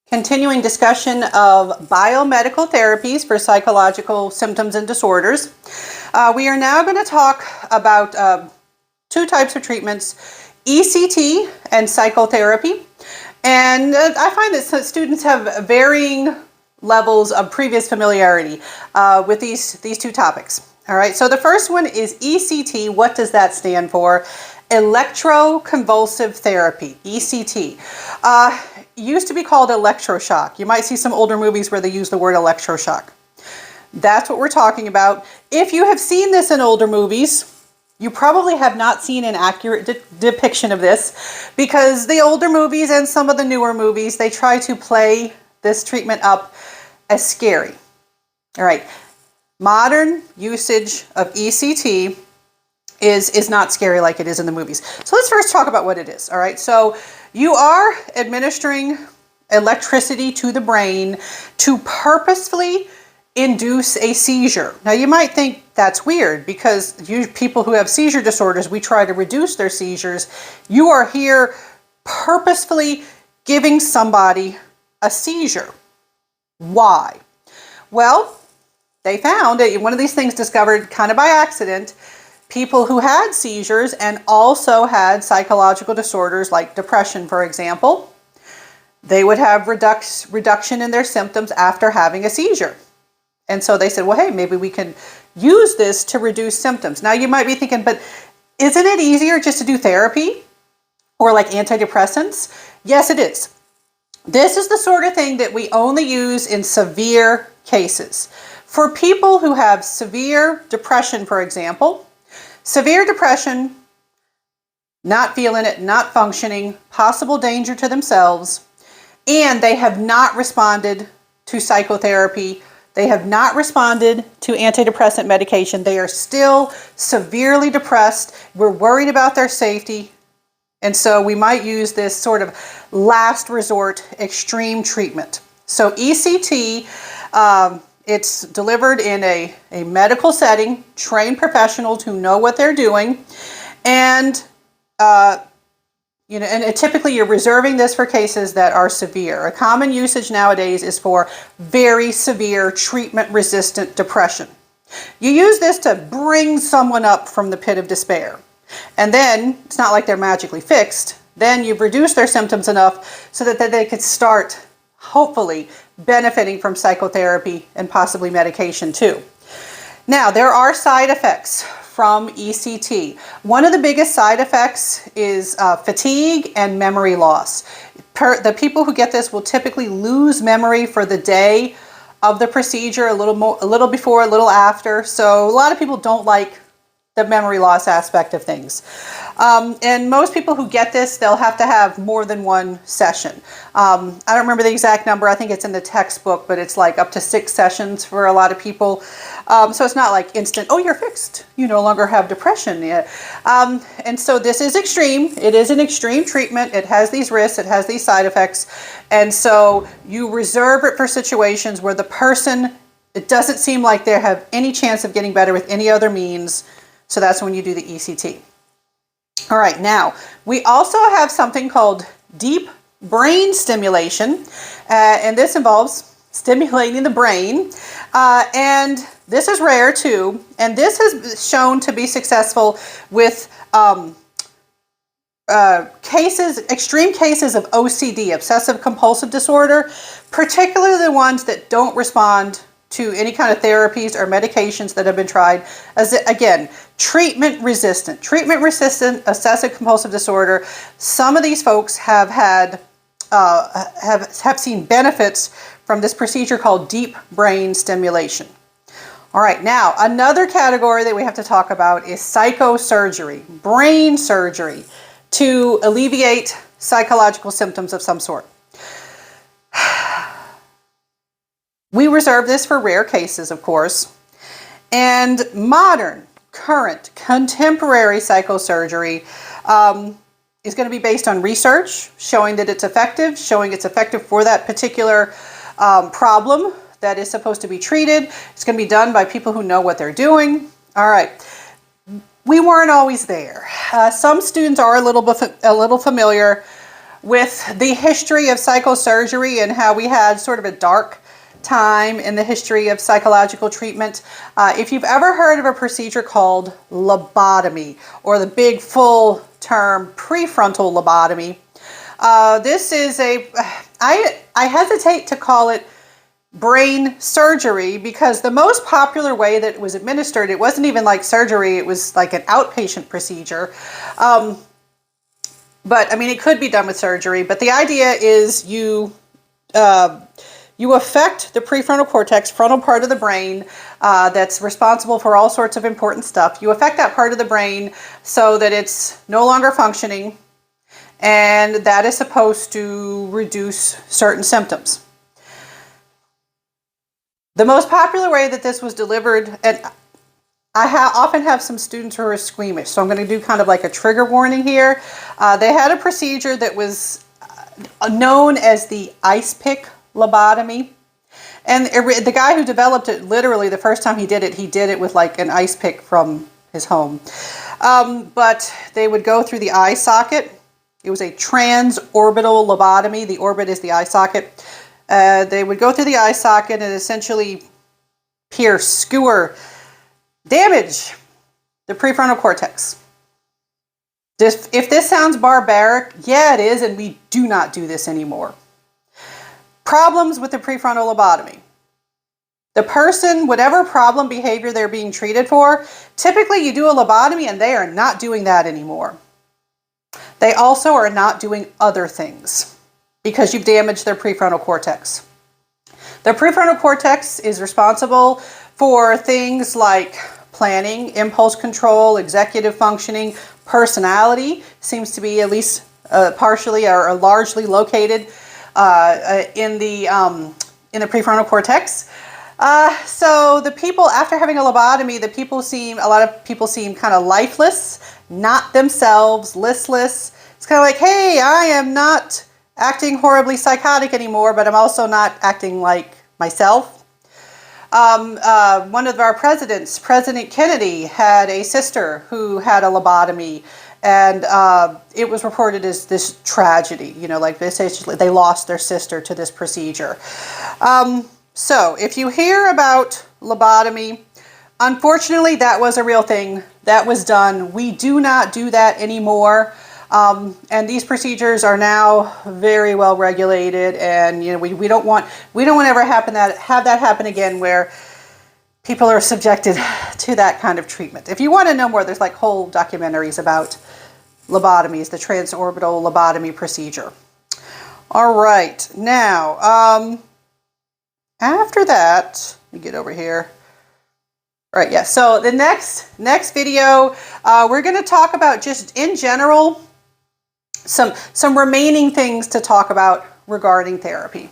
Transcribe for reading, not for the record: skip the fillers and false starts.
Continuing discussion of biomedical therapies for psychological symptoms and disorders. We are now going to talk about two types of treatments, ECT and psychotherapy. And I find that students have varying levels of previous familiarity with these two topics. All right, so the first one is ECT. What does that stand for? Electroconvulsive therapy, ECT. Used to be called electroshock. You might see some older movies where they use the word electroshock. That's what we're talking about. If you have seen this in older movies, you probably have not seen an accurate depiction of this, because the older movies and some of the newer movies, they try to play this treatment up as scary. All right, modern usage of ECT is not scary like it is in the movies. So let's first talk about what it is. All right, so you are administering electricity to the brain to purposefully induce a seizure. Now you might think that's weird, because people who have seizure disorders, we try to reduce their seizures. You are here purposefully giving somebody a seizure. Why? Well, they found that one of these things discovered kind of by accident. People who had seizures and also had psychological disorders like depression, for example, they would have reduction in their symptoms after having a seizure. And so they said, well, hey, maybe we can use this to reduce symptoms. Now you might be thinking, but isn't it easier just to do therapy or like antidepressants? Yes, it is. This is the sort of thing that we only use in severe cases. For people who have severe depression, for example, severe depression, not feeling it, not functioning, possible danger to themselves, and they have not responded to psychotherapy. They have not responded to antidepressant medication. They are still severely depressed. We're worried about their safety. And so we might use this sort of last resort extreme treatment. So ECT, it's delivered in a medical setting, trained professionals who know what they're doing, and typically you're reserving this for cases that are severe. A common usage nowadays is for very severe treatment-resistant depression. You use this to bring someone up from the pit of despair, and then it's not like they're magically fixed. Then you've reduced their symptoms enough so that they could start, hopefully, benefiting from psychotherapy and possibly medication too. Now, there are side effects from ECT. One of the biggest side effects is fatigue and memory loss. The people who get this will typically lose memory for the day of the procedure, a little before, a little after. So a lot of people don't like the memory loss aspect of things. And most people who get this, they'll have to have more than one session. I don't remember the exact number. I think it's in the textbook, but it's like up to 6 sessions for a lot of people. So it's not like instant, oh, you're fixed. You no longer have depression. Yeah. And so this is extreme. It is an extreme treatment. It has these risks. It has these side effects. And so you reserve it for situations where the person, it doesn't seem like they have any chance of getting better with any other means. So that's when you do the ECT. All right, now, we also have something called deep brain stimulation, and this involves stimulating the brain, and this is rare too, and this has shown to be successful with extreme cases of OCD, obsessive compulsive disorder, particularly the ones that don't respond to any kind of therapies or medications that have been tried. As again, treatment resistant obsessive compulsive disorder. Some of these folks have had have seen benefits from this procedure called deep brain stimulation. All right, now another category that we have to talk about is psychosurgery, brain surgery to alleviate psychological symptoms of some sort. We reserve this for rare cases, of course, and modern, current, contemporary psychosurgery is going to be based on research showing that it's effective, for that particular problem that is supposed to be treated. It's going to be done by people who know what they're doing. All right. We weren't always there. Some students are a little familiar with the history of psychosurgery and how we had sort of a dark time in the history of psychological treatment. If you've ever heard of a procedure called lobotomy, or the big full term prefrontal lobotomy, this is I hesitate to call it brain surgery, because the most popular way that it was administered, it wasn't even like surgery, it was like an outpatient procedure. But I mean, it could be done with surgery, but the idea is you affect the prefrontal cortex, frontal part of the brain, that's responsible for all sorts of important stuff. You affect that part of the brain so that it's no longer functioning, and that is supposed to reduce certain symptoms. The most popular way that this was delivered, and I often have some students who are squeamish, so I'm going to do kind of like a trigger warning here. They had a procedure that was known as the ice pick lobotomy. And the guy who developed it, literally the first time he did it with like an ice pick from his home. But they would go through the eye socket. It was a transorbital lobotomy. The orbit is the eye socket. They would go through the eye socket and essentially pierce, skewer, damage the prefrontal cortex. If this sounds barbaric, yeah, it is, and we do not do this anymore. Problems with the prefrontal lobotomy. The person, whatever problem behavior they're being treated for, typically you do a lobotomy and they are not doing that anymore. They also are not doing other things because you've damaged their prefrontal cortex. The prefrontal cortex is responsible for things like planning, impulse control, executive functioning, personality. Seems to be at least partially or largely located in the prefrontal cortex. So the people, after having a lobotomy, a lot of people seem kind of lifeless, not themselves, listless. It's kind of like, hey, I am not acting horribly psychotic anymore, but I'm also not acting like myself. One of our presidents, President Kennedy, had a sister who had a lobotomy, and it was reported as this tragedy, like essentially they lost their sister to this procedure. So if you hear about lobotomy, unfortunately that was a real thing. That was done. We do not do that anymore. And these procedures are now very well regulated, and we don't want to ever have that happen again, where people are subjected to that kind of treatment. If you want to know more, there's like whole documentaries about lobotomies, the transorbital lobotomy procedure. All right, now after that, let me get over here. All right, yeah. So the next video, we're going to talk about just in general some remaining things to talk about regarding therapy.